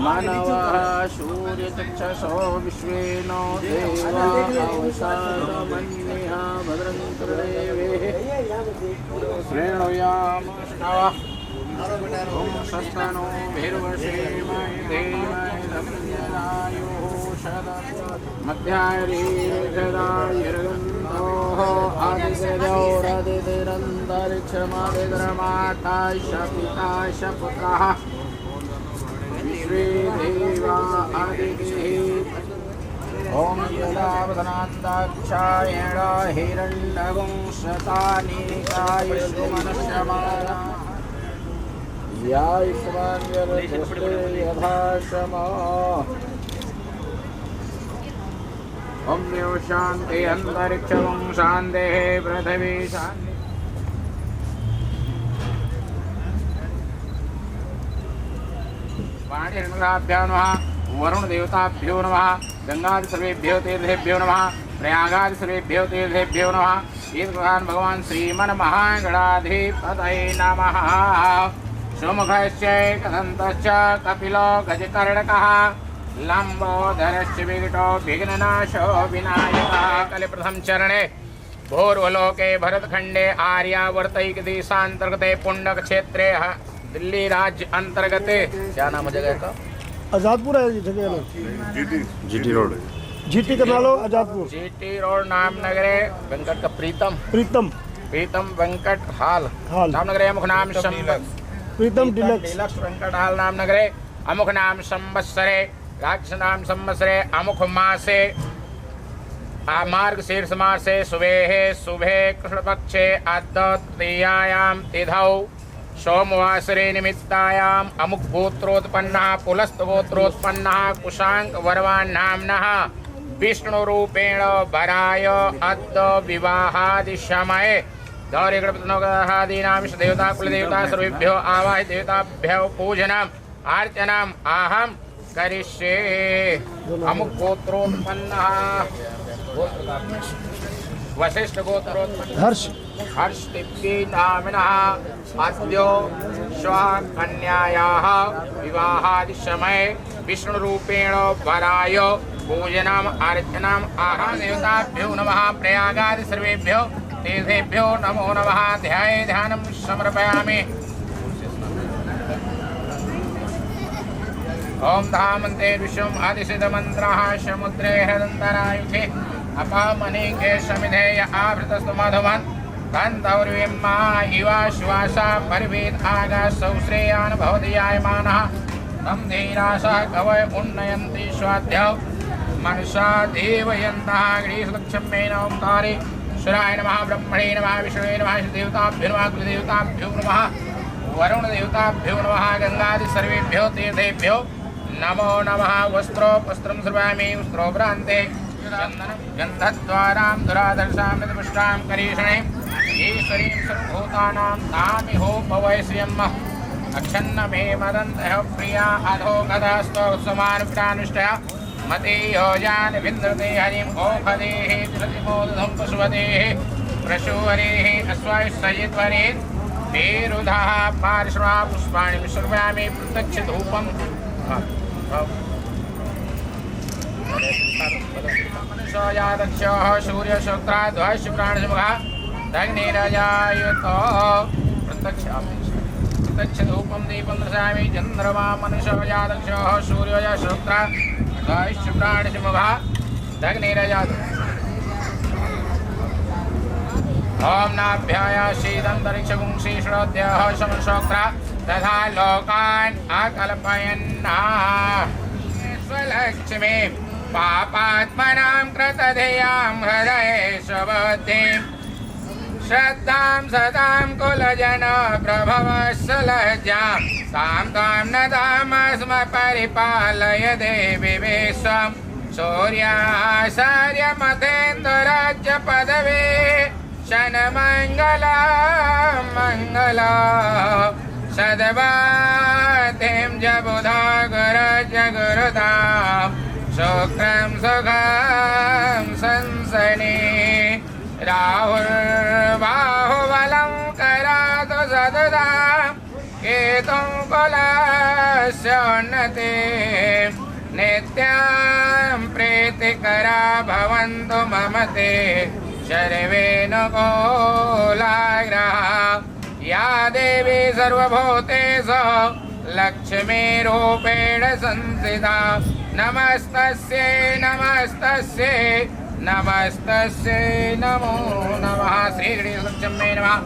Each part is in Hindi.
मानवः सूर्यचक्षसो विश्वेनो देवा अवसादमन्यः भद्रं कर्णेभिः श्रेणुयामश्नवः ॐ शस्तनो भीर्वशेमहि धीमहि धन्यरायुः सदा मध्यायुर्गन्धोः आदित्यजौरदितिरन्तरिक्षमादिग्रमाताश्च पिताश्च पुत्रः विश्वे देवा आदितिः ॐ यदावदनान्ताक्षायण हिरण्यवंशतानीकायुष्मनुष्यमाना यायुष्मान्यर्धुष्टे यथाशमा ॐ देव शान्ति अन्तरिक्षं शान्तिः पृथिवी शान्ति वाणिर्मृगाभ्यो नमः वरुण देवताभ्यो नमः गंगादि सर्वेभ्यो तीर्थेभ्यो नमः प्रयागादि सर्वेभ्यो तीर्थेभ्यो नमः ईद भगवान श्रीमन महागणाधिपतये नमः सुमुखश्चैकदन्तश्च कपिलो गजकर्णकः लंबोदरश्च विकटो विघ्ननाशो विनायकः कलिप्रथम चरणे भूर्वलोके भरतखंडे आर्यावर्तैक देशांतर्गते पुंडक क्षेत्रे दिल्ली राज्य अंतर्गत क्या नाम है जगह का? आजादपुर है जगह में जीटी रोड जीटी का नालो आजादपुर जीटी रोड नामनगरे वेंकट का प्रीतम वेंकट हाल नामनगरे अमुख नाम प्रीतम डिलक्स वेंकट हाल नामनगरे अमुख नाम संवत्सरे राक्ष नाम संवत्सरे अमुख मासे मार्ग शीर्ष मासे शुभे कृष्ण पक्षे अद्वितीयायां तिथौ सोमवासरे निमित्तायाम अमुक गोत्रोत्पन्नः पुलस्त गोत्रोत्पन्नः कुशांक वर्वान् नाम्नः विष्णु रूपेण वराय अद्य विवाहादि समये गौरी गणपतिनादीनां देवता कुलदेवता सर्वेभ्यो आवाहि देवताभ्यो पूजनम् अर्चनम् अहं करिष्ये अमुक गोत्रोत्पन्नः वशिष्ठ गोत्रोत्पन्नः हर्ष दिव्ये नामिनः अद्य श्वः कन्यायाः विवाहादि समये विष्णु रूपेण वराय पूजनम् अर्चनम् अहं देवताभ्यो नमः प्रयागादि सर्वेभ्यो तीर्थेभ्यो नमो नमः ध्याये ध्यानं समर्पयामि ओम धामन्ते विश्वम् आदिशितमन्त्रः समुद्रे हृदन्तरायुधे अपामनिके समिधेय आवृतस्तु मधुमन् गन्धौर्विम्मा इवा श्वासा परिवेद आगासौ श्रेयान् भवति यायमानः तं धीरासः कवय उन्नयन्ति स्वाध्यो मनसा देवयन्तः गणेशलक्ष्यं मेन ओंकारे सुराय नमः ब्रह्मणे नमः विष्णुवे नमः देवताभ्यो नमः कुलदेवताभ्यो नमः वरुण देवताभ्यो नमः गंगादि सर्वेभ्यो तीर्थेभ्यो नमो नमः वस्त्रं सर्वामि वस्त्रोभ्रान्ते गन्धद्वारां दुरादर्शां निपुष्टां करीषणे ईश्वरीं सर्वभूतानां तामिहोपवैश्यम् अक्षन्न मे मदन्तः प्रिया अधो गदास्तोत्समानुष्ठानुष्ठः मते योजान विन्द्रते हरिम् ओखदेः प्रतिमोदधं पशुवतेः प्रशुवरेः अश्वायुष्सयित्वरेः पेरुधः पार्श्वा पुष्पाणि सर्वामि प्रत्यक्ष धूपम् मनुष्यादक्षः सूर्यशुक्राद्वैश्वप्राणसमुखः दग्निरजायुतो प्रत्यक्ष धूपं दीपं दर्शयामि चन्द्रमा मनुष्यादक्षः सूर्यशुक्राद्वैश्वप्राणसमुखः दग्निरजायुतो ओम नाभ्याय शीतन्तरिक्षगुंसि श्रोत्यः समशोक्रा तथा लोकान् अकल्पयन्नः स्वलक्ष्मी पापात्मनां कृतधियां हृदयेशवतीं श्रद्धां सदां कुलजन प्रभवत्सलज्जां तां तां नदामस्म परिपालय देवि विश्वं सूर्याचार्यमतेन्दुराज्य पदवी शनमङ्गला मङ्गला सद्वातिं जबुधा गुरज गुरुदां शुक्रं सुखं संसने राहुर्बाहुबलं करातु सददा केतुं कुलस्योन्नते नित्यां प्रीतिकरा भवन्तु मम ते सर्वे नुकूलाग्रहा या देवी सर्वभूतेषु लक्ष्मीरूपेण संस्थिता नमस्तस्यै नमस्तस्यै नमस्तस्यै नमो नमः। श्री गणेश लक्ष्मी नमः।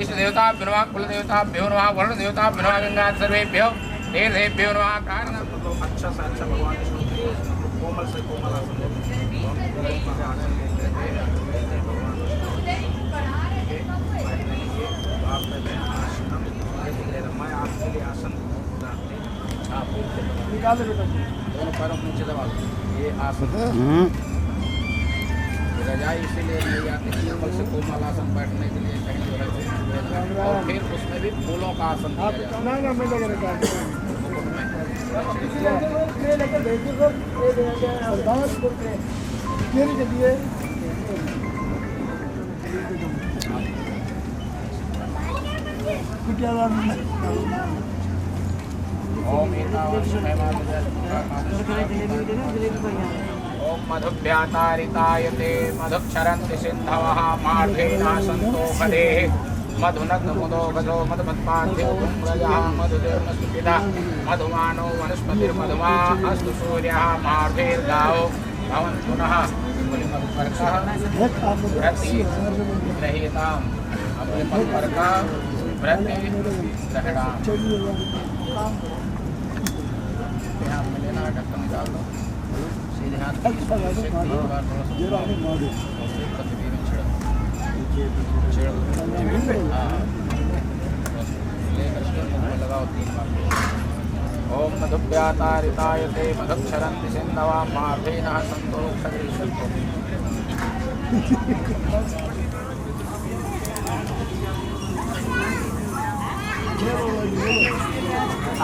इष्ट देवताभ्यो नमः, कुल देवताभ्यो नमः, वरुण देवताभ्यो नमः, गंगा सर्वेभ्यो तीर्थेभ्यो नमः। प्रार्थना अच्छा से अच्छा भगवान विष्णु कोमल से कोमल आसन मैं आपके लिए आसन दोनों पैरों को नीचे दबा ये आसन रजाई इसीलिए नहीं आती कोमल से कोमल आसन बैठने के लिए कहीं और फिर उसमें भी फूलों का आसन ओम मधुभ्यातारितायते मधुक्षरन्ति सिन्धवः मार्धेना सन्तो हरेः मधुनग्नमुदोगधो मधुमत्पाद्योगुम्रजः मधुदेवनस्तुतिदा मधुमानो वनस्पतिर्मधुमा अस्तु सूर्यः मार्धेर्गावो भवन्तु नः मधुपर्कः प्रतिग्रहीताम् मधुपर्कः प्रतिग्रहणाम् यहाँ में लेना ढक्कन निकाल दो सीधे हाथ से लगाओ 3 बार। ओम मधुभ्यातारितायते मधुक्षरन्ति सिन्धवः मार्धेनः सन्तो क्षत्रियः।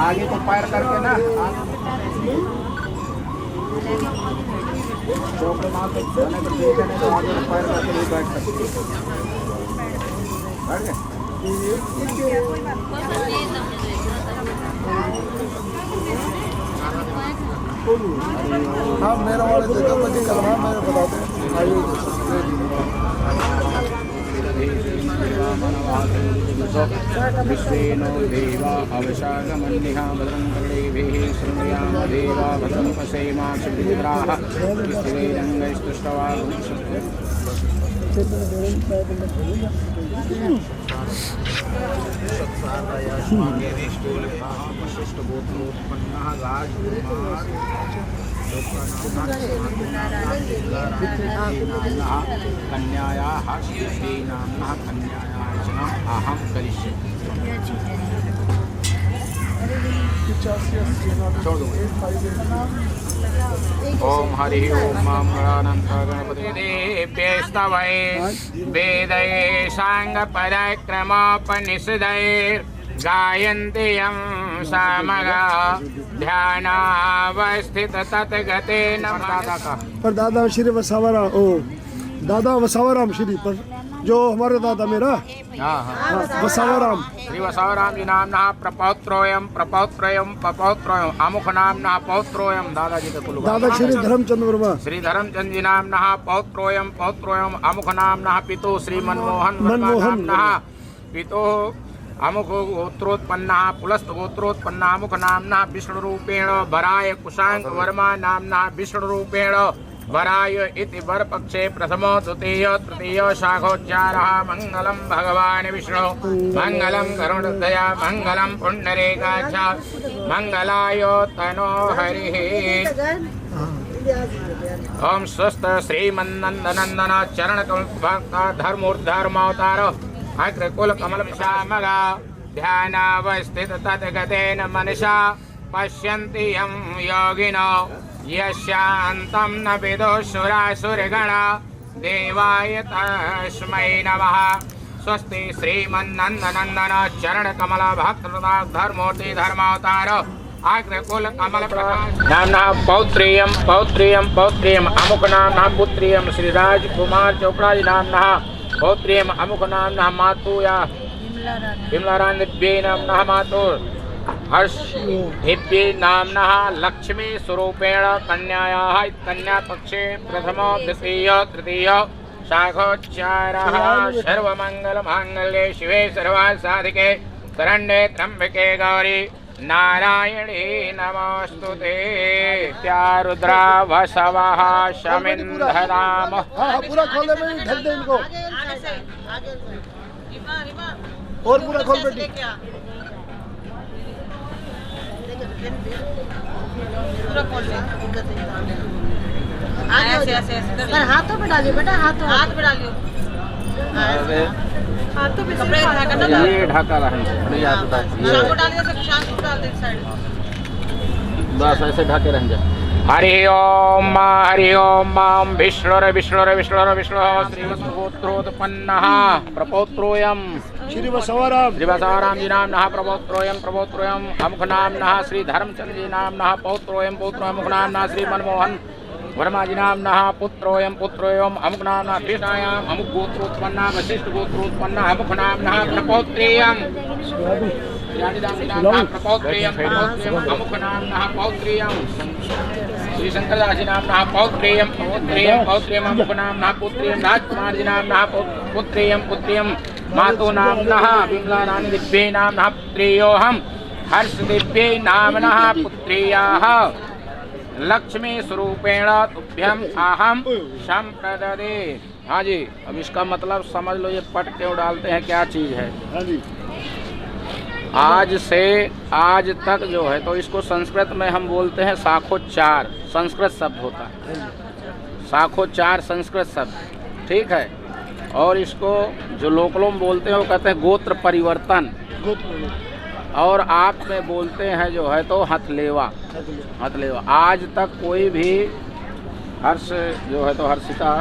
आगे तो पैर करके ना चौकड़े मार के जाने को ठीक है नहीं तो आगे तो पैर करके नहीं बैठ सकते। बैठ गए हाँ मेरा वाले जगह पर निकलना मेरे बताते विश्वेनो देवा अवशागमन्यः भद्रं कर्णेभिः शृणुयाम देवा भद्रं पश्येमाक्षभिद्राः कन्यायाः श्रीनाम्नः कन्यायाः अहं करिष्ये। ओम हरि ओम मां गणानंत गणपति देव्यस्तवै वेदये सांगपराक्रमोपनिषदैर् गायन्ति यं सामगा ध्यानावस्थित तत्गतेन पर दादा श्री वसावराम ओ दादा वसावराम श्री पर जो हमारे दादा मेरा वसावराम श्री वसावराम जी नामना प्रपौत्रोयम प्रपौत्रोयम प्रपौत्रोयम अमुख नामना पौत्रोयम दादाजी के कुल दादा श्री धर्मचंद्र वर्मा श्री धर्मचंद जी नामना पौत्रोयम पौत्रोयम अमुख नामना पितु श्री मनमोहन नामना पितु अमुख गोत्रोत्पन्ना पुलस्त गोत्रोत्पन्ना अमुख नामना विष्णु रूपेण वराय कुशांक वर्मा नामना विष्णु रूपेण वराय इति वरपक्षे प्रथमो द्वितीय तृतीय शाखोच्चारः मंगलम भगवान विष्णु मंगलम गरुडध्वजा मंगलम पुंडरीकाक्ष मंगलाय तनो हरिः। ओम स्वस्थ श्रीमन्नंदनंदन चरण धर्मोद्धर्मावतार अग्रकुल कमल श्यामगा ध्यानावस्थित तद्गतेन मनसा पश्यन्ति यं योगिनो यस्यान्तं न विदुषुरासुरगणा देवाय तस्मै नमः। स्वस्ति श्रीमन्नंदनंदन चरण कमल भक्त धर्मूर्ति धर्मावतार अग्रकुल कमल प्रकाश नामना पौत्रियम पौत्रियम पौत्रियम अमुक नामना पुत्रियम श्री राजकुमार चोपड़ा जी नामना पौत्रियम अमुक नामना मातुया विमला रानी दिव्यै नमः मातुः हर्ष दिव्यै नाम्नः लक्ष्मी स्वरूपेण कन्यायाः कन्यापक्षे प्रथम द्वितीय तृतीय शाखोच्चारः सर्वमङ्गलमाङ्गल्ये शिवे सर्वासाधिके शरण्ये त्र्यम्बके गौरी नारायणी नमोस्तुते। रुद्रा वसवः शमिन्धनाम। पूरा खोल दे, ढक दे इनको और पूरा खोल बेटी। पर हाथों पे डालियो बेटा, हाथ पे डालियो, हाथों पे कपड़े ये ढका रहे शाम को डाल दे, शाम को डाल दे साइड, बस ऐसे ढके रहेंगे। हरि ओम विष्णुर विष्णुर विष्णुर विष्णु श्रीवत्सपुत्रोत्पन्नः प्रपौत्रोऽयं श्री बसवाराम जी नाम्नः प्रपौत्रोऽयं अमुखनाम्नः श्री धर्मचंद्र जी नाम्नः पौत्रोऽयं अमुखनाम्नः श्री मनमोहन वर्मा जी नाम्नः पुत्रोऽयं अमुखनाम्नः कृष्णायाम् अमुकगोत्रोत्पन्नः वशिष्ठगोत्रोत्पन्नः अमुखनाम्नः प्रपौत्रेयं प्रपौत्रेयं अमुखनाम्नः पौत्रेयं श्री शंकरदास जी नाम्नः पौत्रेयं अमुखनाम्नः पुत्रेयं राजकुमार जी नाम्नः पुत्रेयं मातु नाम्नः विमला रानी दिव्यै नाम्नः पुत्रेयोऽहं हर्ष दिव्यै नाम्नः पुत्रेयाः लक्ष्मी स्वरूपेण तुभ्यम आहम संप्रददे। हाँ जी, अब इसका मतलब समझ लो, ये पट क्यों डालते हैं, क्या चीज है। हाँ जी। आज से आज तक जो है तो इसको संस्कृत में हम बोलते हैं शाखोच्चार, संस्कृत शब्द होता है शाखोच्चार, संस्कृत शब्द, ठीक है। और इसको जो लोकलों में बोलते हैं वो कहते हैं गोत्र परिवर्तन, और आप में बोलते हैं जो है तो हथलेवा। आज तक कोई भी हर्ष जो है तो हर्षिता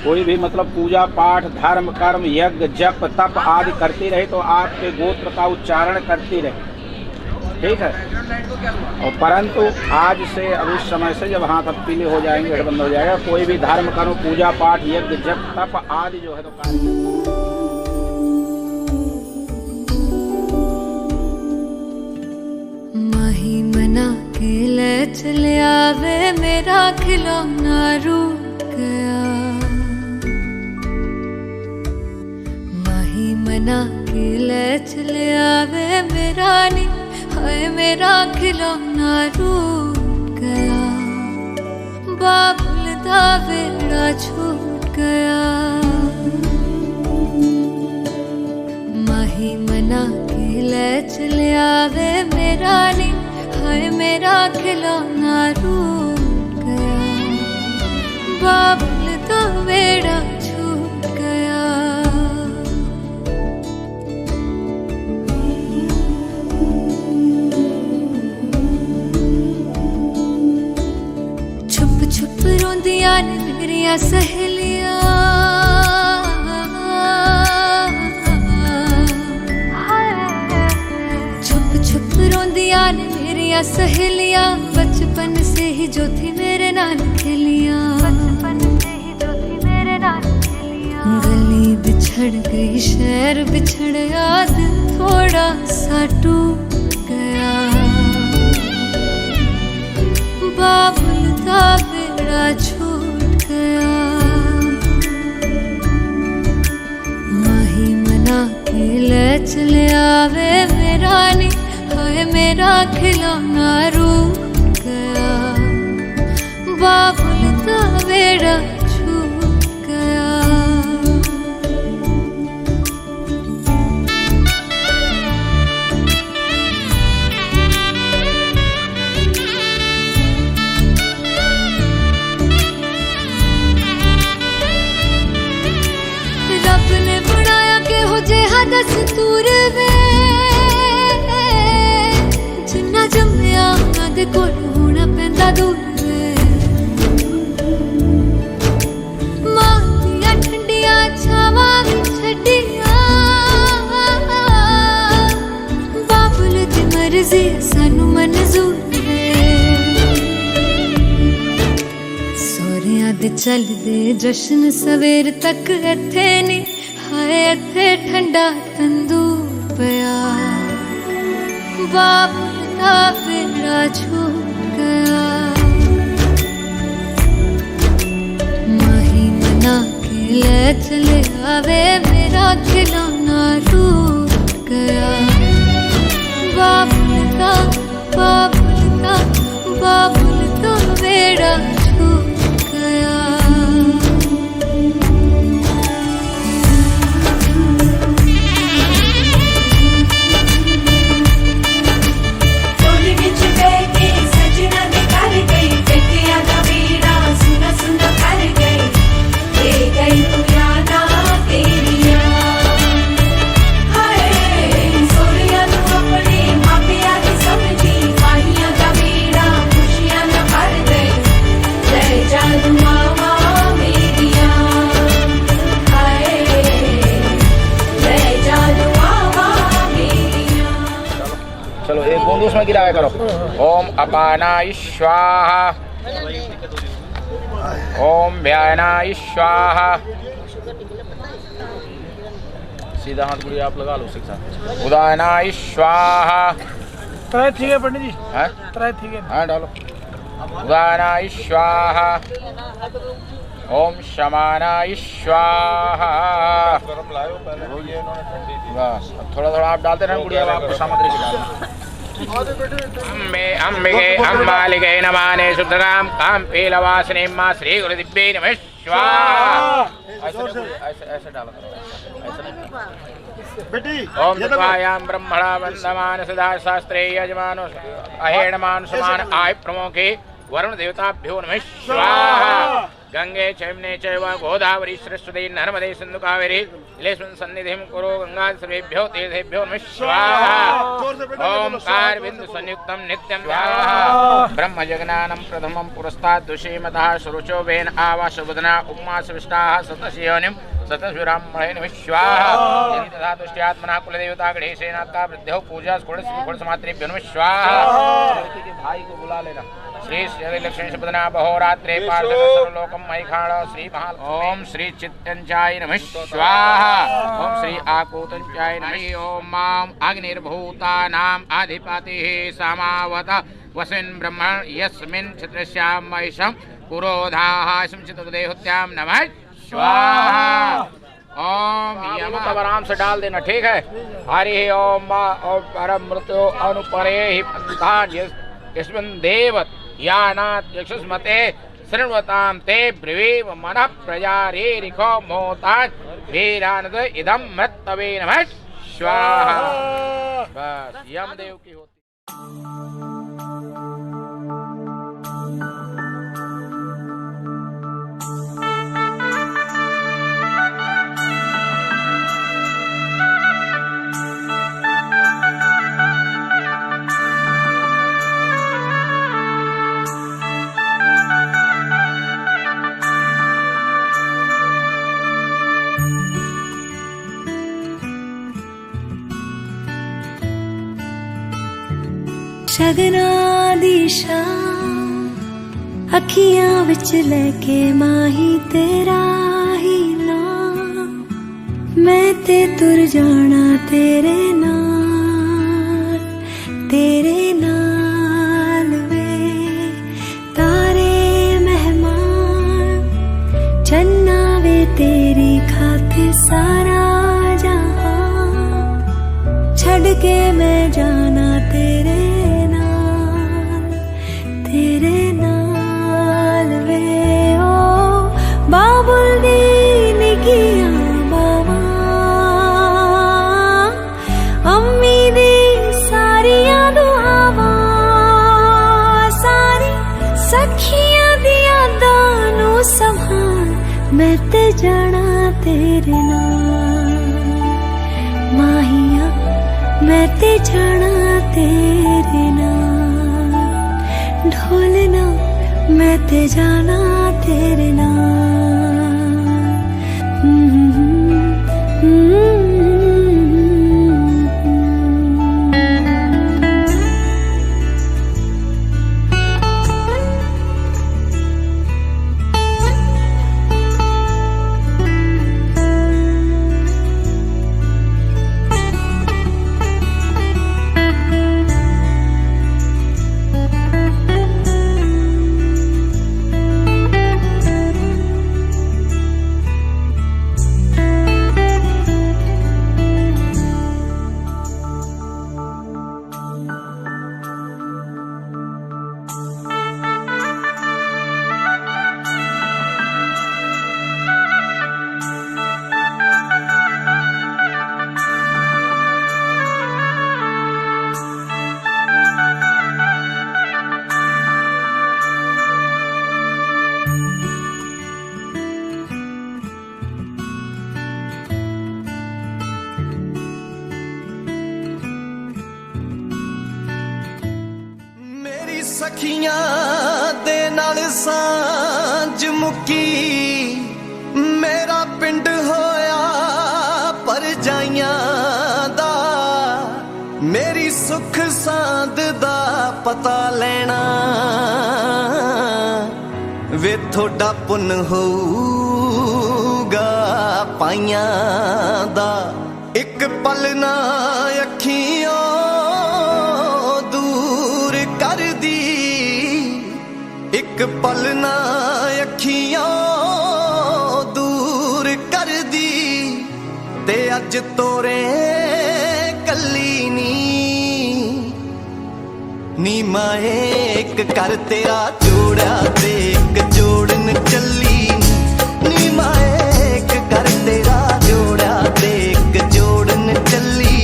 कोई भी मतलब पूजा पाठ धर्म कर्म यज्ञ जप तप आदि करती रहे तो आपके गोत्र का उच्चारण करती रहे, ठीक है। और परंतु आज से अब इस समय से जब हाथ अब पीले हो जाएंगे, हेड बंद हो जाएगा, कोई भी धर्म कर्म पूजा पाठ यज्ञ जप तप आदि जो है तो कार्य के ले चले आवे मेरा खिलौना रूठ गया, माही मना के ले चले आवे मेरा नी, हाय मेरा खिलौना रूठ गया, बाबुल दा वेड़ा छूट गया, माही मना के ले चले आवे मेरा नी, हाय मेरा खिलौना रूठ गया, बाबुल का वेड़ा छूट गया। छुप छुप रोंदियां ने मेरिया सहेलियां, छुप छुप रोंदियां ने सहेलियां, बचपन से ही जो थी मेरे नाल खेलियां, गली बिछड़ गई शहर बिछड़ गया, दिल थोड़ा सा टूट गया, बाबुल का बेड़ा छूट गया, माही मना के ले चले आवे मेरा नी, हाय मेरा खिलौना रूठ गया, बाबुल का बेड़ा छूट गया। रब ने बनाया के हो जे हदस तूर वे, जिन्ना जम्मिया उन्हां दे कोल होना पैंदा दूर वे, मां दियां ठंडियां छावां भी छड्डियां, बाबुल दी मर्जी सानू मंजूर वे, सोहरियां दे चलदे जश्न सवेर तक इत्थे नी, हाय हाय इत्थे ठंडा तंदूर पिया बाबुल दा बेड़ा छूट गया माही मना के ले चले आवे मेरा खिलौना रूठ गया बाबुल दा बेड़ा छूट गया चलो एक बूंद उसमें गिराया करो। ओम अपानाय स्वाहा, ओम व्यानाय स्वाहा। सीधा हाथ गुड़िया आप लगा लो उसके साथ। उदानाय स्वाहा। तराई ठीक है पंडित जी? हाँ तराई ठीक है। हाँ डालो। उदानाय स्वाहा, ओम शमानाय स्वाहा। बस थोड़ा थोड़ा आप डालते रहें गुड़िया, आपको सामग्री की डालना। अम्बिके अम्बालिके नमाने शुद्धगाम काम पीलवासिनी मां श्री गुरु दिव्ये नमः स्वाहा। ऐसे डालो, ऐसे नहीं। ओम तत्वायां ब्रह्मणा वंदमान सदा शास्त्रे यजमानो अहेणमान समान आय प्रमुखे वरुण देवताभ्यो नमः स्वाहा। गंगे चैम्ने चैव गोदावरी सरस्वती नर्मदे सिंधु कावेरी जलेस्मिन् सन्निधिं कुरु गंगा सर्वेभ्यो तीर्थेभ्यो नमः स्वाहा। ओंकार बिंदु संयुक्तं नित्यं ध्यायामः। ब्रह्म जगनानं प्रथमं पुरस्तात् दुषीमतः सुरुचो वेन आवासुबुधना उमा सविष्टाः सतशियोनिं सतस्विरामणे नमः स्वाहा। यदि तथा तुष्ट्यात्मना कुलदेवता गणेशेनात्का वृद्धो पूजा स्फुड़ समात्रेभ्यो नमः स्वाहा। लड़की के भाई को बुला लेना। श्री श्री लक्ष्मी सुपदना बहोरात्रे पार्षद सर्वलोकम महिखाण श्री महाल। ओम श्री चित्तंचाय नमः स्वाहा। ओम श्री आकूतंचाय नमः। ओम माम अग्निर्भूतानाम अधिपतिः समावत वसिन् ब्रह्मण यस्मिन् क्षत्रस्यां महिषं पुरोधाः संचितदेहुत्यां नमः स्वाहा। ओम यम तब आराम से डाल देना, ठीक है। हरि ओम परम मृत्यु अनुपरे ही पंथान यस्मिन् देव यानात् यक्षस्मते शृण्वतां ते ब्रवीम मनः प्रजारेरिको मोतान् वीरानद इदं मृतवे नमः स्वाहा। बस यमदेव की होती। शगना दिशा अखियां विच लेके माही तेरा ही नाम मैं ते तुर जाना तेरे नाल वे तारे मेहमान चन्ना वे तेरी खातिर सारा जहां छड़ के मैं जाना तेरे नाल वे। ओ बाबुल दी निकिया बावा अम्मी दी सारिया दुआवा सारी सखियां दिया दानू संभाल मैं ते जाना तेरे नाल माहिया मैं ते जाना तेरे नाल ढोलना मैं ते जाना तेरे नाल। सखियां दे नाल सांझ मुक्की मेरा पिंड होया परजाइयां दा मेरी सुख सांद दा पता लेना वे थोड़ा पुन होऊगा पाइयां दा एक पल ना अखियों दूर कर दी एक पल ना अखियों दूर कर दी ते अज तोरे कली नी माए एक कर तेरा जोड़ा ते एक जोड़न चली नी माए एक कर तेरा जोड़ा ते एक जोड़न चली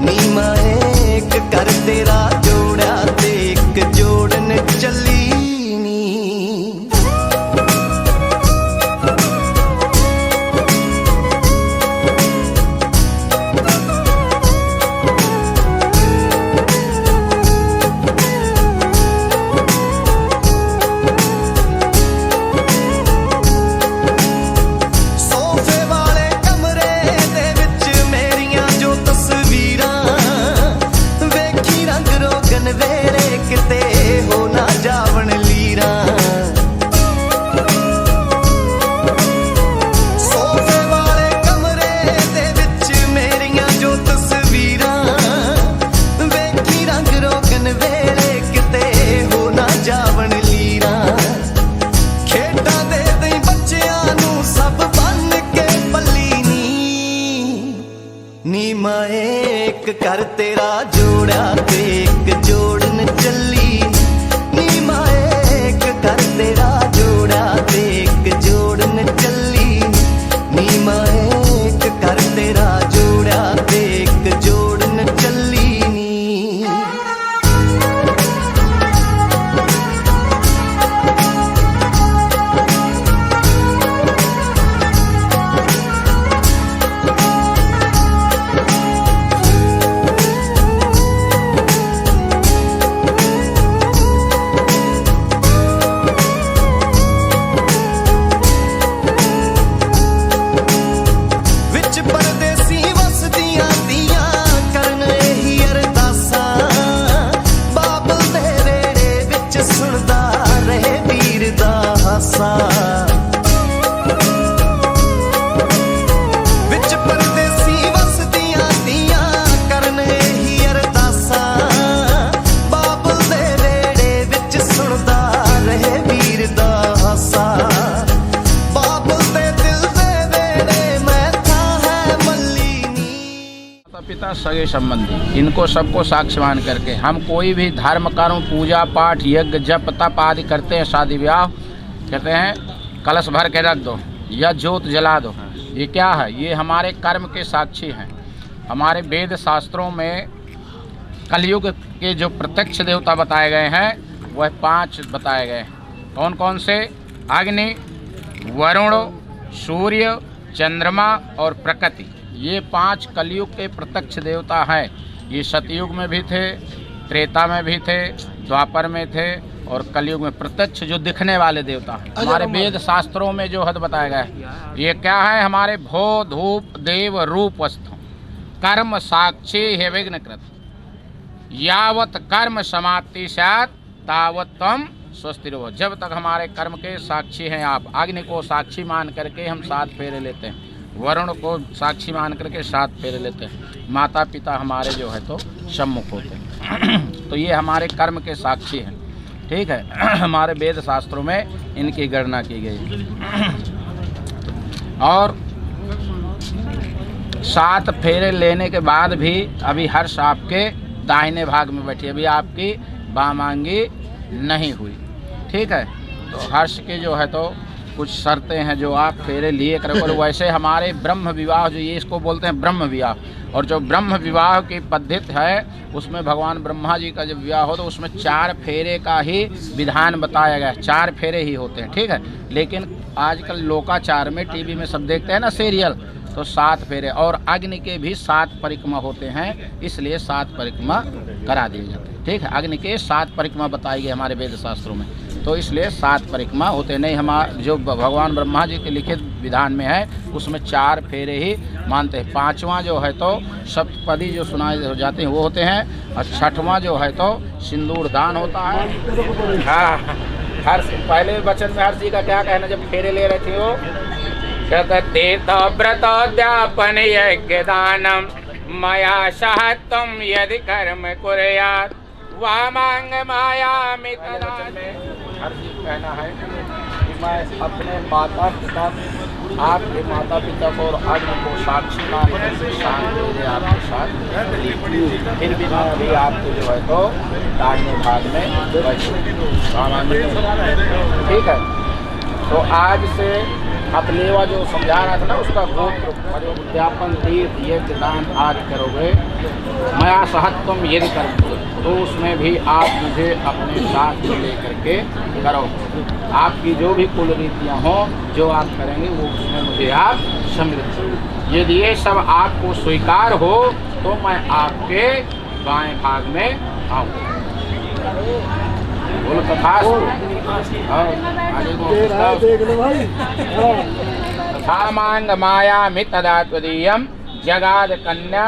नी माए एक कर तेरा जोड़ा ते एक जोड़न चली नी कर तेरा जोड़ा ते एक जोड़न चली नी माए एक कर तेरा जोड़ा ते एक जोड़न चली नी माए एक कर तेरा जोड़ा ते एक जोड़न चली नी पिता सगे संबंधी इनको सबको साक्ष्य मान करके हम कोई भी धर्म कर्म पूजा पाठ यज्ञ जप तप आदि करते हैं शादी ब्याह कहते हैं कलश भर के रख दो या जोत जला दो ये क्या है ये हमारे कर्म के साक्षी हैं। हमारे वेद शास्त्रों में कलयुग के जो प्रत्यक्ष देवता बताए गए हैं वह 5 बताए गए हैं। कौन कौन से? अग्नि, वरुण, सूर्य, चंद्रमा और प्रकृति। ये 5 कलयुग के प्रत्यक्ष देवता हैं। ये सतयुग में भी थे, त्रेता में भी थे, द्वापर में थे और कलयुग में प्रत्यक्ष जो दिखने वाले देवता हैं। हमारे वेद शास्त्रों में जो हद बताया गया है ये क्या है? हमारे भो धूप देव रूप अस्थो कर्म साक्षी है विघ्नकृत यावत कर्म समाप्ति स्यात् तावत तम स्वस्थिर हो। जब तक हमारे कर्म के साक्षी हैं आप। अग्नि को साक्षी मान करके हम 7 फेरे लेते हैं, वरुण को साक्षी मान करके 7 फेरे लेते हैं, माता पिता हमारे जो है तो सम्मुख होते हैं। तो ये हमारे कर्म के साक्षी हैं, ठीक है। हमारे वेद शास्त्रों में इनकी गणना की गई। और 7 फेरे लेने के बाद भी अभी हर्ष आपके दाहिने भाग में बैठी, अभी आपकी बामांगी नहीं हुई, ठीक है। तो हर्ष के जो है तो कुछ शर्तें हैं जो आप फेरे लिए करोगे। वैसे हमारे ब्रह्म विवाह जो ये इसको बोलते हैं ब्रह्म विवाह, और जो ब्रह्म विवाह की पद्धति है उसमें भगवान ब्रह्मा जी का जब विवाह हो तो उसमें 4 फेरे का ही विधान बताया गया है। 4 फेरे ही होते हैं, ठीक है। लेकिन आजकल लोकाचार में टीवी में सब देखते हैं ना सीरियल, तो 7 फेरे, और अग्नि के भी 7 परिक्रमा होते हैं, इसलिए 7 परिक्रमा करा दिए जाते हैं। ठीक है, अग्नि के 7 परिक्रमा बताई गई हमारे वेद शास्त्रों में, तो इसलिए 7 परिक्रमा होते नहीं। हमारे जो भगवान ब्रह्मा जी के लिखित विधान में है उसमें 4 फेरे ही मानते हैं। 5वां जो है तो सप्तपदी जो सुनाए हो जाते हैं वो होते हैं, और 6वां जो है तो सिंदूर दान होता है। हाँ, हर पहले वचन में हर्ष जी का क्या कहना जब फेरे ले रहे थे वो, तीर्थ व्रतोद्यापन यज्ञ दानम मया सह तुम यदि कर्म कुर्यात् वामांग मायामि तदा में हर चीज कहना है कि मैं अपने माता पिता, आपके माता पिता को और अग्नि को साक्षी मान कर शांत मेरे आपके साथ, फिर भी मैं अभी आपको जो है तो दाहिने भाग में ठीक है। तो आज से आप लेवा जो समझा रहा था ना उसका गोत्र उद्यापन तीर्थ यज्ञ दान आदि करोगे, मया सहत तुम यदि करोगे तो उसमें भी आप मुझे अपने साथ में लेकर के करो। आपकी जो भी कुल रीतियाँ हों जो आप करेंगे वो उसमें मुझे आप सम्मिलित करो। यदि ये सब आपको स्वीकार हो तो मैं आपके बाएं भाग में आऊँ। बोलो तथास्तु। तथामांग मायामि तदा त्वदीयम जगाद कन्या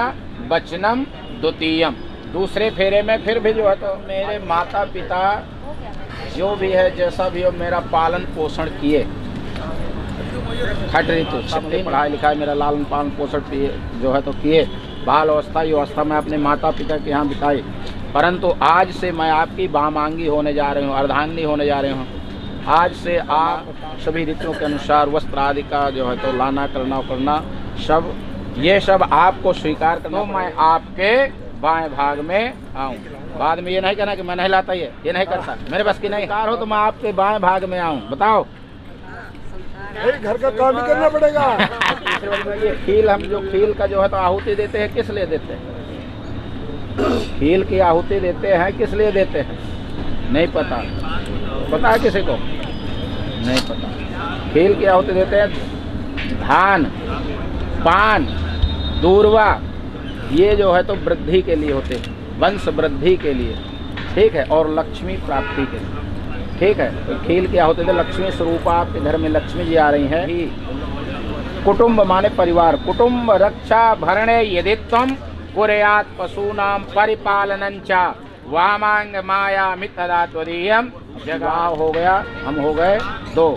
वचनम द्वितीयम। दूसरे फेरे में फिर भी जो है तो मेरे माता पिता जो भी है जैसा भी हो मेरा पालन पोषण किए, खट ऋतु सबने पढ़ाई लिखाई मेरा लालन पालन पोषण जो है तो किए, बाल अवस्था युवावस्था में अपने माता पिता के यहाँ बिताई, परंतु आज से मैं आपकी वामांगी होने जा रही हूँ, अर्धांगिनी होने जा रही हूँ। आज से आप सभी रीतियों के अनुसार वस्त्र आदि का जो है तो लाना करना सब ये सब आपको स्वीकार करना, तो मैं आपके बाएं भाग में आऊँ। बाद में ये नहीं कहना कि मैं नहीं लाता, ये नहीं करता, मेरे बस की नहीं कार हो तो मैं आपके बाएं भाग में आऊँ। बताओ घर का काम भी करना पड़ेगा। ये खील, हम जो खील का जो है तो आहुति देते हैं किस लिए देते हैं? खील की आहुति देते हैं किस लिए देते हैं? नहीं पता, पता है किसी को? नहीं पता। खील की आहुति देते हैं धान, पान, दूर्वा, ये जो है तो वृद्धि के लिए होते हैं, वंश वृद्धि के लिए, ठीक है, और लक्ष्मी प्राप्ति के लिए, ठीक है। तो खील की आहुति दे लक्ष्मी स्वरूप आपके घर में लक्ष्मी जी आ रही हैं। कुटुंब माने परिवार, कुटुंब रक्षा भरणे यदि त्वं कुर्यात् पशूनां परिपालनञ्च वामांग मायामि तदा त्वदीयम। जगह हो गया, हम हो गए 2,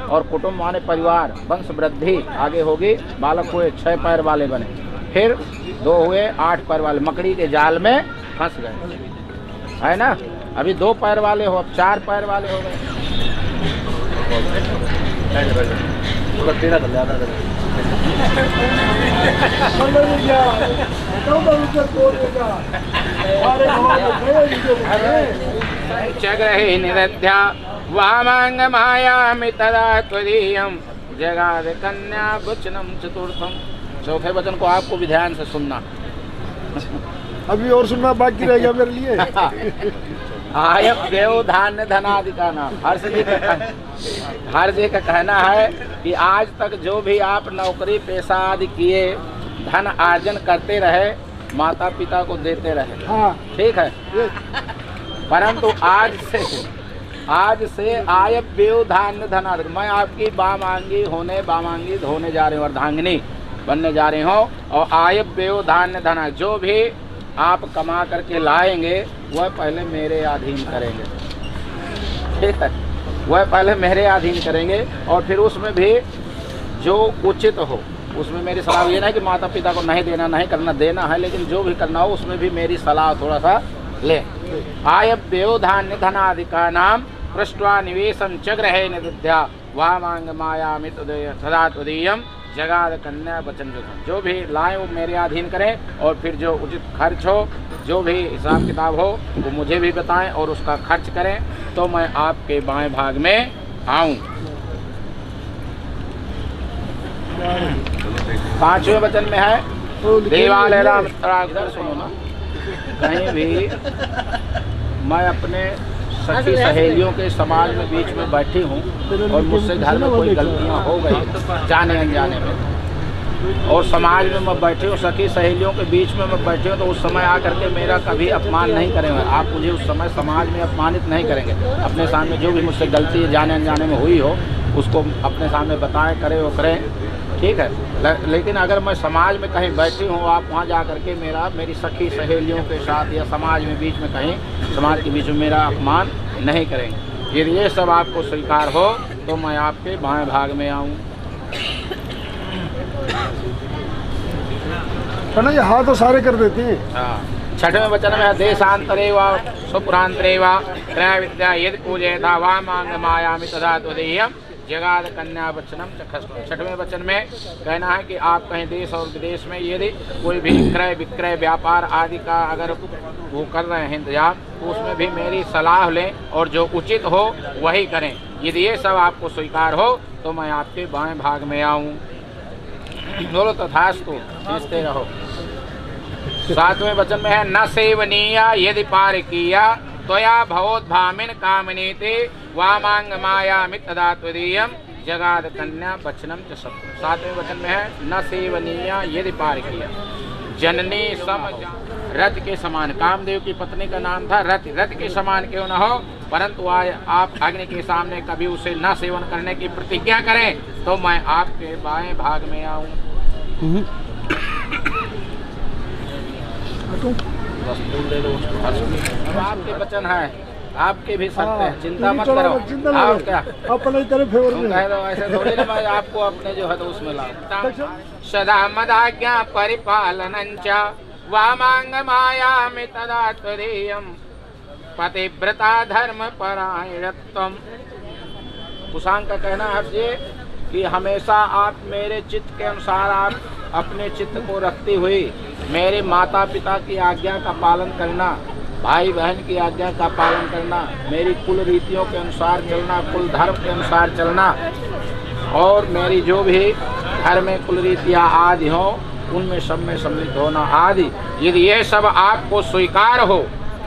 और कुटुंब माने परिवार, वंश वृद्धि आगे होगी, बालक हुए 6 पैर वाले बने, फिर 2 हुए 8 पैर वाले, मकड़ी के जाल में फंस गए, है ना। अभी 2 पैर वाले हो, अब 4 पैर वाले हो गए। जगहि निदध्या वामांग मायामि तदा त्वदीयम जगाद कन्या वचनम चतुर्थम। चौथे वचन को आपको भी ध्यान से सुनना। अभी और सुनना बाकी रह गया मेरे लिए। आयप देव धान्य धनादि का नाम। हर जी का कहना है कि आज तक जो भी आप नौकरी पेशा आदि किए, धन अर्जन करते रहे, माता पिता को देते रहे, हाँ ठीक है, परंतु आज से आयप देव धान्य धनादि, मैं आपकी वामांगी होने जा रही हूँ, अर्धांगिनी बनने जा रही हूँ। और आयप देव धान्य धना, जो भी आप कमा करके लाएंगे वह पहले मेरे अधीन करेंगे, ठीक है, वह पहले मेरे अधीन करेंगे, और फिर उसमें भी जो उचित हो उसमें मेरी सलाह। ये नहीं कि माता पिता को नहीं देना, नहीं करना, देना है, लेकिन जो भी करना हो उसमें भी मेरी सलाह थोड़ा सा ले। आयव्ययो धान्य धनादि का नाम पृष्ठवा निवेशम चग्रहे निदध्या वामांग मायामि तदा त्वदीयम जगाद कन्या वचन। जो भी लाएं वो मेरे अधीन करें, और फिर जो उचित खर्च हो, जो भी हिसाब किताब हो वो मुझे भी बताएं और उसका खर्च करें, तो मैं आपके बाएं भाग में आऊं। 5वें वचन में है देवालय राम। इधर सुनो ना, कहीं भी मैं अपने सखी सहेलियों के समाज में बीच में बैठी हूँ और मुझसे घर में कोई गलतियाँ हो गई जाने अनजाने में, और समाज में मैं बैठे हूँ, सखी सहेलियों के बीच में मैं बैठे हूँ, तो उस समय आकर के मेरा कभी अपमान नहीं करेंगे आप। मुझे उस समय समाज में अपमानित नहीं करेंगे। अपने सामने जो भी मुझसे गलती जाने अनजाने में हुई हो उसको अपने सामने बताएं, करें वो करें, ठीक है। लेकिन अगर मैं समाज में कहीं बैठी हूँ, आप वहाँ जा कर के मेरी सखी सहेलियों के साथ या समाज में बीच में कहीं समाज के बीच में मेरा अपमान नहीं करेंगे। यदि ये सब आपको स्वीकार हो तो मैं आपके बाएं भाग में आऊँ। ना ये हाथ तो सारे कर देते हैं। हाँ, छठवें वचन में देशांतरे व स्वपुरांतरे व त्रय विद्या यदि पूजयता वा मांग मायामि तदा त्वदीयम् जगाद कन्या वचनम चखस्तु। छठवें वचन में कहना है कि आप कहीं देश और विदेश में यदि कोई भी क्रय विक्रय व्यापार आदि का अगर वो कर रहे हैं इंतजाम, तो उसमें भी मेरी सलाह लें और जो उचित हो वही करें। यदि ये सब आपको स्वीकार हो तो मैं आपके बाएं भाग में आऊँ। बोलो तथास्तु, खींचते रहो। सातवें वचन में है न सेवनीय यदि पारकीया त्वया भवोद्भामिन कामनीति वामांग मायामि तदा त्वदीयम् जगाद कन्या वचनम च सत्य। सातवें वचन में है न सेवनीय यदि पारकीया जननी सम रथ के समान। कामदेव की पत्नी का नाम था रथ। रथ के समान क्यों न हो, परंतु आप अग्नि के सामने कभी उसे न सेवन करने की प्रतिज्ञा करें तो मैं आपके बाएं भाग में आऊँ। आपके वचन है, आपके भी सत्य है, चिंता मत करो। आप क्या अपने तरफ फेवर में कह दो, ऐसे थोड़ी ना मैं आपको अपने जो है तो उसमें लाऊं। सदा मदाज्ञा परिपालनञ्च वामांग मायामि तदा त्वदीयम् पतिव्रता धर्म परायणत्वम्। कुशांग का कहना है ये कि हमेशा आप मेरे चित्त के अनुसार आप अपने चित्त को रखती हुई मेरे माता पिता की आज्ञा का पालन करना, भाई बहन की आज्ञा का पालन करना, मेरी कुल रीतियों के अनुसार चलना, कुल धर्म के अनुसार चलना और मेरी जो भी घर में कुल रीतियाँ आदि हों उनमें सब में सम्मिलित होना आदि। यदि ये सब आपको स्वीकार हो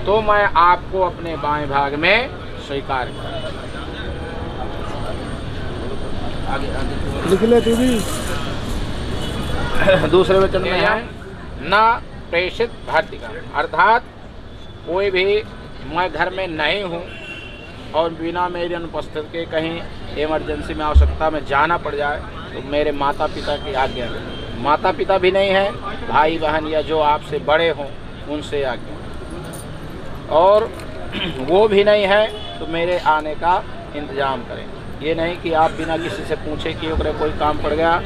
तो मैं आपको अपने बाएं भाग में स्वीकार करूँ। लिख ले तू भी। दूसरे वचन में है न प्रेषित भारतीय, अर्थात कोई भी मैं घर में नहीं हूँ और बिना मेरी अनुपस्थिति के कहीं इमरजेंसी में आवश्यकता में जाना पड़ जाए तो मेरे माता पिता की आज्ञा, माता पिता भी नहीं है, भाई बहन या जो आपसे बड़े हों उनसे आज्ञा, और वो भी नहीं है तो मेरे आने का इंतजाम करें। ये नहीं कि आप बिना किसी से पूछे कि ओकरे कोई काम पड़ गया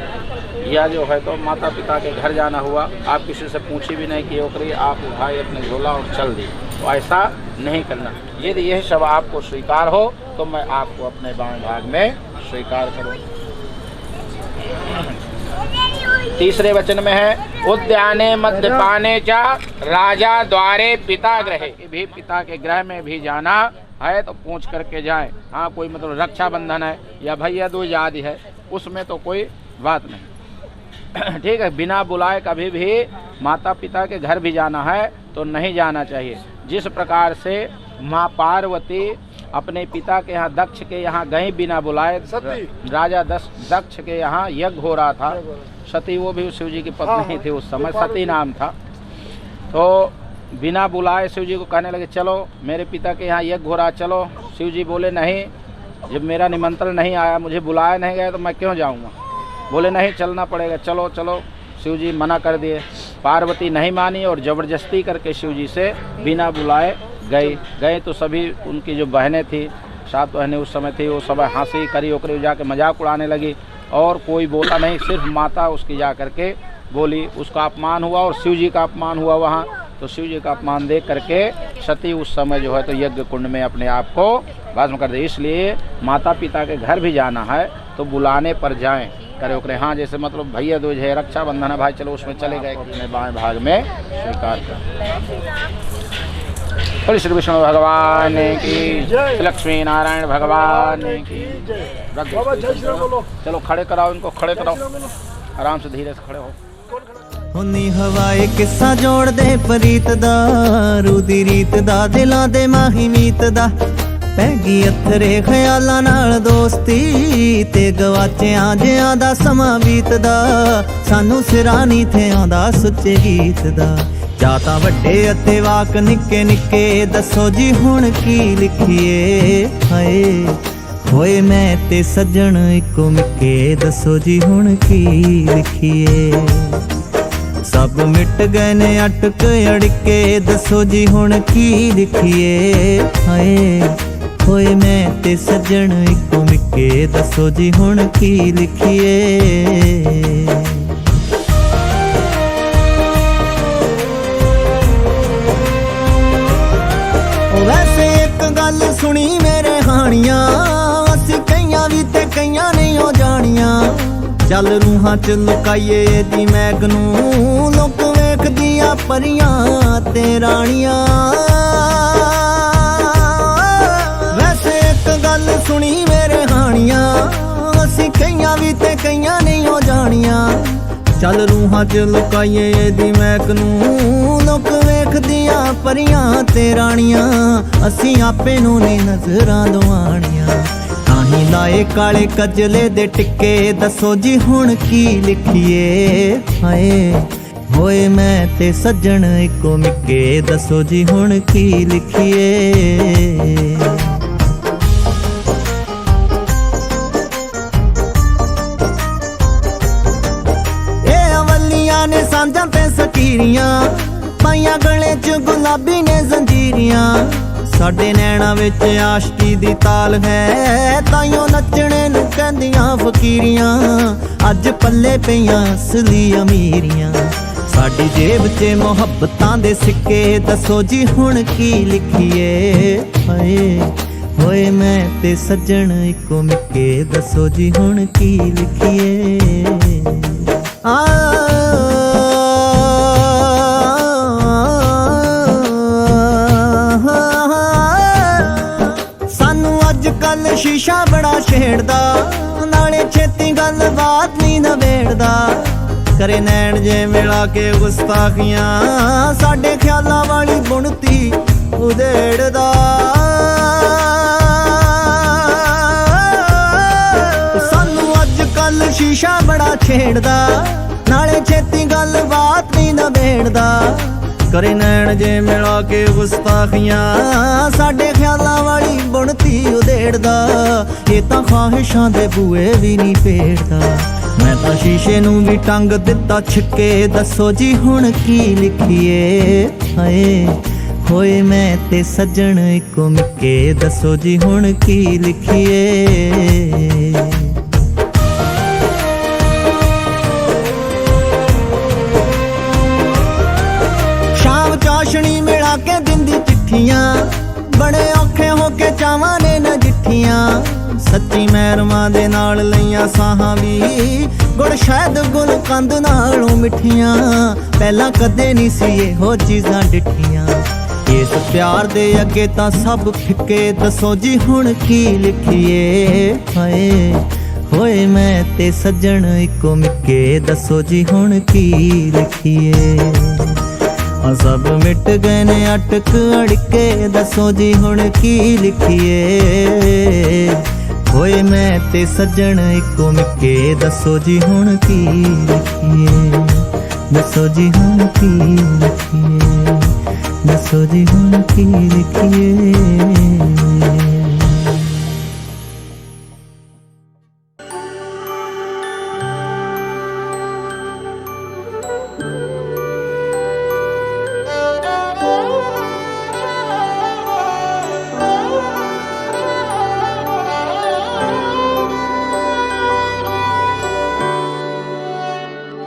या जो है तो माता पिता के घर जाना हुआ, आप किसी से पूछी भी नहीं कि ओकरे आप उठाए अपने झोला और चल दी, तो ऐसा नहीं करना। यदि यह सब आपको स्वीकार हो तो मैं आपको अपने बाएं भाग में स्वीकार करूँ। तीसरे वचन में है उद्याने मद्यपाने चा राजा द्वारे पिता ग्रहे। भी पिता के गृह में भी जाना है तो पूछ करके जाए। हाँ, कोई मतलब रक्षाबंधन है या भैया दूज आदि है उसमें तो कोई बात नहीं, ठीक है। बिना बुलाए कभी भी माता पिता के घर भी जाना है तो नहीं जाना चाहिए। जिस प्रकार से माँ पार्वती अपने पिता के यहाँ दक्ष के यहाँ गई बिना बुलाए, राजा दक्ष के यहाँ यज्ञ हो रहा था, सती वो भी शिव जी की पत्नी थी उस समय, सती नाम था, तो बिना बुलाए शिव जी को कहने लगे चलो मेरे पिता के यहाँ यज्ञ हो रहा, चलो। शिव जी बोले नहीं, जब मेरा निमंत्रण नहीं आया, मुझे बुलाया नहीं गया तो मैं क्यों जाऊँगा। बोले नहीं चलना पड़ेगा, चलो चलो। शिव जी मना कर दिए, पार्वती नहीं मानी और ज़बरदस्ती करके शिव जी से बिना बुलाए गए तो सभी उनकी जो बहनें थी, 7 बहनें उस समय थी, वो सब हंसी करी ओकरे जाके मजाक उड़ाने लगी और कोई बोला नहीं, सिर्फ माता उसकी जा करके बोली। उसका अपमान हुआ और शिव जी का अपमान हुआ वहाँ, तो शिव जी का अपमान देख करके सती उस समय जो है तो यज्ञ कुंड में अपने आप को भस्म कर दे। इसलिए माता पिता के घर भी जाना है तो बुलाने पर जाएं, करे ओकरे। हाँ, जैसे मतलब भैया दूज है, रक्षाबंधन है, भाई चलो उसमें चले गए, अपने बाएं भाग में स्वीकार कर। बोले श्री विष्णु भगवान की, लक्ष्मी नारायण भगवान की। चलो खड़े कराओ इनको, खड़े कराओ, आराम से धीरे से खड़े हो। हुनी हवाए किस्सा जोड़ दे परीत दा, रूदी रीत दा, दिलां दे माही मीत दा। ਪੈ ਗਈ ਅਥਰੇ ਖਿਆਲਾਂ ਨਾਲ ਦੋਸਤੀ ਤੇ ਗਵਾਚਿਆਂ ਜਿਆਂ ਦਾ ਸਮਾਂ ਬੀਤਦਾ ਸਾਨੂੰ ਸਿਰਾਂ ਨੀ ਥੇ ਆਉਂਦਾ ਸੁੱਚੇ ਗੀਤ ਦਾ ਜਾਂ ਤਾਂ ਵੱਡੇ ਅਤੇ ਵਾਕ ਨਿੱਕੇ ਨਿੱਕੇ ਦੱਸੋ ਜੀ ਹੁਣ ਕੀ ਲਿਖੀਏ ਹਾਏ ਹੋਏ ਮੈਂ ਤੇ ਸੱਜਣ ਇੱਕੋ ਮਿੱਕੇ ਦੱਸੋ ਜੀ ਹੁਣ ਕੀ ਲਿਖੀਏ ਸਭ ਮਿਟ ਗਏ ਨੇ ਅਟਕ ਅੜਕੇ ਦੱਸੋ ਜੀ ਹੁਣ ਕੀ ਲਿਖੀਏ ਹਾਏ ਹੋਏ ਮੈਂ ਤੇ ਸੱਜਣ ਇੱਕੋ ਮਿੱਕੇ ਦੱਸੋ ਜੀ ਹੁਣ ਕੀ ਲਿਖੀਏ ਵੈਸੇ ਇੱਕ ਗੱਲ ਸੁਣੀ ਮੇਰੇ ਹਾਣੀਆਂ ਅਸੀਂ ਕਈਆਂ ਵੀ ਤੇ ਕਈਆਂ ਨਹੀਂ ਹੋ ਜਾਣੀਆਂ ਚੱਲ ਰੂਹਾਂ ਚ ਲੁਕਾਈਏ ਇਹਦੀ ਮੈਗ ਨੂੰ ਲੋਕ ਵੇਖਦੀਆਂ ਪਰੀਆਂ ਤੇ ਰਾਣੀਆਂ ਵੈਸੇ ਇੱਕ ਗੱਲ ਸੁਣੀ ਮੇਰੇ ਹਾਣੀਆਂ ਅਸੀਂ ਕਈਆਂ ਵੀ ਤੇ ਕਈਆਂ ਨਹੀਂ ਹੋ ਜਾਣੀਆਂ ਚੱਲ ਰੂਹਾਂ ਚ ਲੁਕਾਈਏ ਇਹਦੀ ਮੈਗ ਨੂੰ ਲੋਕ ਵੇਖਦੀਆਂ ਪਰੀਆਂ ਤੇ ਰਾਣੀਆਂ ਅਸੀਂ ਆਪੇ ਨੂੰ ਨਹੀਂ ਨਜ਼ਰਾਂ ਲਵਾਣੀਆਂ ਤਾਹੀਂ ਲਾਏ ਕਾਲੇ ਕਜਲੇ ਦੇ ਟਿੱਕੇ ਦੱਸੋ ਜੀ ਹੁਣ ਕੀ ਲਿਖੀਏ ਹਾਏ ਹੋਏ ਮੈਂ ਤੇ ਸੱਜਣ ਇੱਕੋ ਮਿੱਕੇ ਦੱਸੋ ਜੀ ਹੁਣ ਕੀ ਲਿਖੀਏ ਇਹ ਅਵਲੀਆਂ ਨੇ ਸਾਂਝਾਂ ਤੇ ਸਕੀਰੀਆਂ ਪਾਈਆਂ ਗਲੇ ਚ ਗੁਲਾਬੀ ਨੇ ਜ਼ੰਜੀਰੀਆਂ ਸਾਡੇ ਨੈਣਾ ਵਿੱਚ ਆਸ਼ਕੀ ਦੀ ਤਾਲ ਹੈ ਤਾਈਓ ਨੱਚਣੇ ਨੂੰ ਕਹਿੰਦੀਆਂ ਫਕੀਰੀਆਂ ਅੱਜ ਪੱਲੇ ਪਈਆਂ ਅਸਲੀ ਅਮੀਰੀਆਂ ਸਾਡੀ ਜੇਬ 'ਚ ਮੁਹੱਬਤਾਂ ਦੇ ਸਿੱਕੇ ਦੱਸੋ ਜੀ ਹੁਣ ਕੀ ਲਿਖੀਏ ਹਾਏ ਹੋਏ ਮੈਂ ਤੇ ਸੱਜਣ ਇੱਕੋ ਮਿੱਕੇ ਦੱਸੋ ਜੀ ਹੁਣ ਕੀ ਲਿਖੀਏ ਸਾਨੂੰ ਅੱਜ ਕੱਲ ਸ਼ੀਸ਼ਾ ਬੜਾ ਛੇੜਦਾ ਨਾਲੇ ਛੇਤੀ ਗੱਲ ਬਾਤ ਨਹੀਂ ਨਵੇੜਦਾ ਕਰੇ ਨੈਣ ਜੇ ਮਿਲਾ ਕੇ ਗੁਸਤਾਖੀਆਂ ਸਾਡੇ ਖਿਆਲਾਂ ਵਾਲੀ ਬੁਣਤੀ ਉਧੇੜਦਾ ਸਾਨੂੰ ਅੱਜ ਕੱਲ ਸ਼ੀਸ਼ਾ ਬੜਾ ਛੇੜਦਾ ਨਾਲੇ ਛੇਤੀ ਗੱਲ ਬਾਤ ਨਹੀਂ ਨਵੇੜਦਾ ਕਰੇ ਨੈਣ ਜੇ ਮਿਲਾ ਕੇ ਗੁਸਤਾਖੀਆਂ ਸਾਡੇ ਖਿਆਲਾਂ ਵਾਲੀ ਬੁਣਤੀ ਉਧੇੜਦਾ ਇਹ ਤਾਂ ਖਾਹਿਸ਼ਾਂ ਦੇ ਬੂਏ ਵੀ ਨਹੀਂ ਪੇੜਦਾ ਮੈਂ ਤਾਂ ਸ਼ੀਸ਼ੇ ਨੂੰ ਵੀ ਟੰਗ ਦਿੱਤਾ ਛਿੱਕੇ ਦੱਸੋ ਜੀ ਹੁਣ ਕੀ ਲਿਖੀਏ ਹਾਏ ਹੋਏ ਮੈਂ ਤੇ ਸੱਜਣ ਇੱਕੋ ਮਿੱਕੇ ਦੱਸੋ ਜੀ ਹੁਣ ਕੀ ਲਿਖੀਏ ਸ਼ਾਮ ਚਾਸ਼ਣੀ ਮਿਲਾ ਕੇ ਦਿੰਦੀ ਚਿੱਠੀਆਂ ਬੜੇ ਔਖੇ ਹੋ ਕੇ ਚਾਵਾਂ ਨੇ ਨਜਿੱਠੀਆਂ ਸੱਚੀ ਮਹਿਰਮਾਂ ਦੇ ਨਾਲ ਲਈਆਂ ਸਾਹਾਂ ਵੀ ਗੁੜ ਸ਼ਾਇਦ ਗੁਲ ਕੰਦ ਨਾਲੋਂ ਮਿੱਠੀਆਂ ਪਹਿਲਾਂ ਕਦੇ ਨਹੀਂ ਸੀ ਇਹੋ ਚੀਜ਼ਾਂ ਡਿੱਠੀਆਂ ਇਸ ਪਿਆਰ ਦੇ ਅੱਗੇ ਤਾਂ ਸਭ ਫਿੱਕੇ ਦੱਸੋ ਜੀ ਹੁਣ ਕੀ ਲਿਖੀਏ ਹਾਏ ਹੋਏ ਮੈਂ ਤੇ ਸੱਜਣ ਇੱਕੋ ਮਿੱਕੇ ਦੱਸੋ ਜੀ ਹੁਣ ਕੀ ਲਿਖੀਏ ਸਭ ਮਿਟ ਗਏ ਨੇ ਅਟਕ ਅੜਕੇ ਦੱਸੋ ਜੀ ਹੁਣ ਕੀ ਲਿਖੀਏ ਹੋਏ ਮੈਂ ਤੇ ਸੱਜਣ ਇੱਕੋ ਮਿੱਕੇ ਦੱਸੋ ਜੀ ਹੁਣ ਕੀ ਲਿਖੀਏ ਦੱਸੋ ਜੀ ਹੁਣ ਕੀ ਲਿਖੀਏ ਦੱਸੋ ਜੀ ਹੁਣ ਕੀ ਲਿਖੀਏ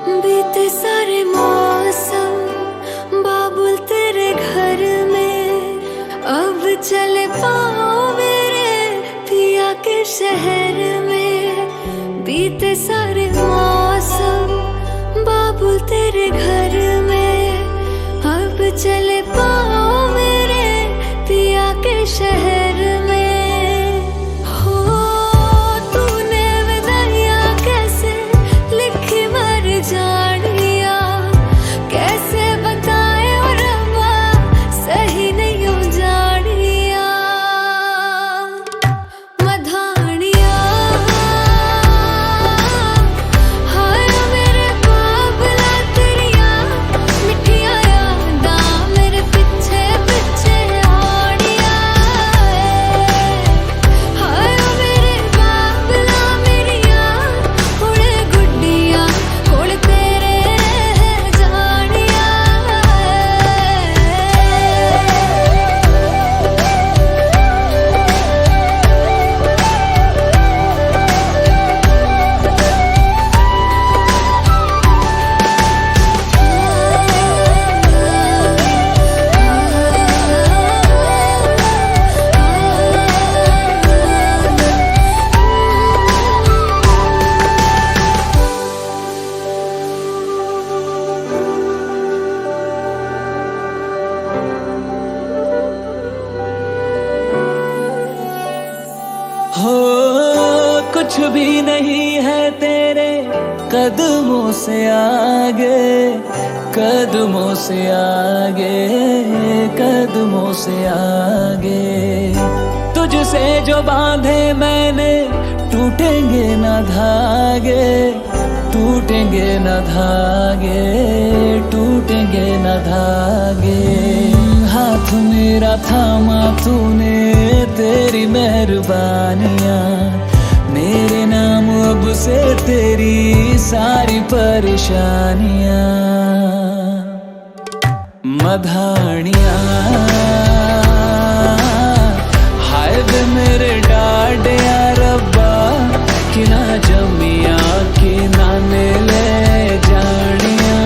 बीते सारे मौसम बाबुल तेरे घर में अब चले पाओ मेरे पिया के शहर में बीते सारे मौसम बाबुल तेरे घर में अब चले पाओ मेरे पिया के शहर में हो कुछ भी नहीं है तेरे कदमों से आगे, कदमों से आगे, कदमों से आगे। तुझसे जो बांधे मैंने टूटेंगे न धागे, टूटेंगे न धागे, टूटेंगे न धागे। हाथ मेरा थामा तूने, तेरी मेहरबानियाँ मेरे नाम अब से तेरी सारी परेशानियाँ। मधानियाँ हाय वे मेरे डाडे रब्बा, कि ना जमिया कि ना ले जानिया।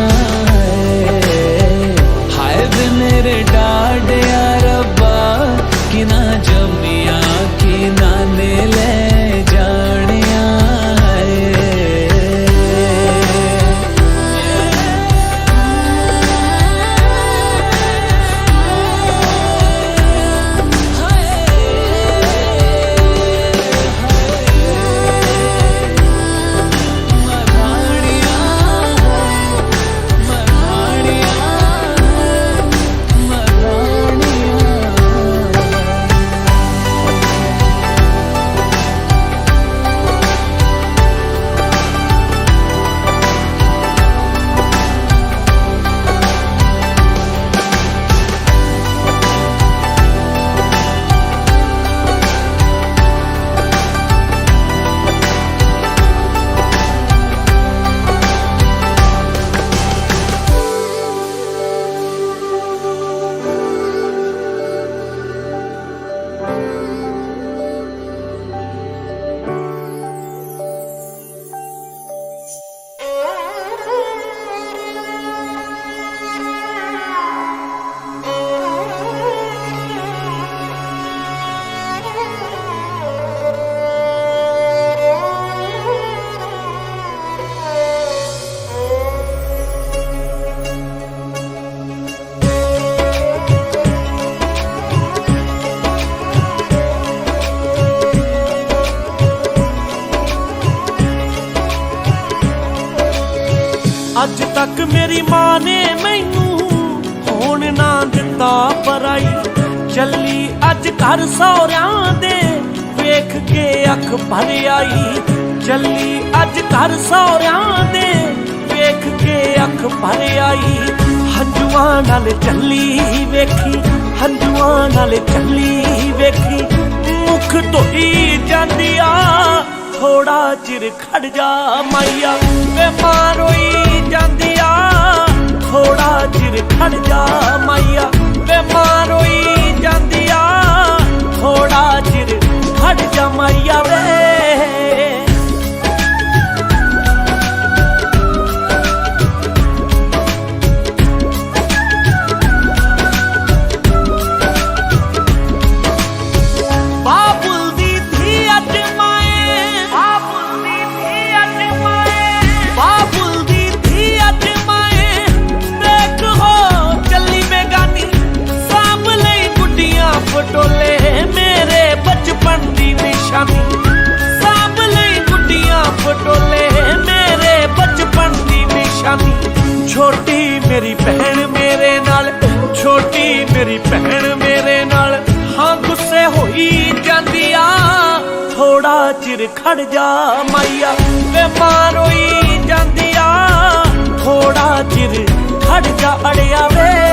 हाय वे मेरे डाडे रब्बा, कि ना जमिया कि ना ले जानिया। ਅੱਜ ਤੱਕ ਮੇਰੀ ਮਾਂ ਨੇ ਮੈਨੂੰ ਹੋਣ ਨਾ ਦਿੱਤਾ ਪਰਾਈ। ਚੱਲੀ ਅੱਜ ਘਰ ਸਹੁਰਿਆਂ ਦੇ ਵੇਖ ਕੇ ਅੱਖ ਭਰ ਆਈ। ਚੱਲੀ ਅੱਜ ਘਰ ਸਹੁਰਿਆਂ ਦੇ ਵੇਖ ਕੇ ਅੱਖ ਭਰ ਆਈ। ਹੰਝੂਆਂ ਨਾਲ ਚੱਲੀ ਵੇਖੀ, ਹੰਝੂਆਂ ਨਾਲ ਚੱਲੀ ਵੇਖੀ। ਮੁਖ ਧੋਈ ਜਾਂਦੀ ਆ, ਥੋੜਾ ਚਿਰ ਖੜ ਜਾ ਮਾਈਆ। ਵੇ ਮਾਂ ਰੋਈ ਜਾਂਦੀ ਆ, ਥੋੜਾ ਚਿਰ ਖੜ ਜਾ ਮਾਈਆ। ਵੇ ਮਾਂ ਰੋਈ ਜਾਂਦੀ ਆ, ਥੋੜਾ ਚਿਰ ਖੜ ਜਾ ਮਾਈਆ ਵੇ। ਪਟੋਲੇ ਮੇਰੇ ਬਚਪਨ ਦੀ ਨਿਸ਼ਾਨੀ, ਸਾਂਭ ਲਈ ਗੁੱਡੀਆਂ ਪਟੋਲੇ ਮੇਰੇ ਬਚਪਨ ਦੀ ਨਿਸ਼ਾਨੀ। ਛੋਟੀ ਮੇਰੀ ਭੈਣ ਮੇਰੇ ਨਾਲ, ਛੋਟੀ ਮੇਰੀ ਭੈਣ ਮੇਰੇ ਨਾਲ, ਹਾਂ ਗੁੱਸੇ ਹੋਈ ਜਾਂਦੀ ਆ। ਥੋੜਾ ਚਿਰ ਖੜ ਜਾ ਮਾਈਆ, ਵੇ ਮਾਂ ਰੋਈ ਜਾਂਦੀ ਆ। ਥੋੜਾ ਚਿਰ ਖੜ ਜਾ ਅੜਿਆ ਵੇ।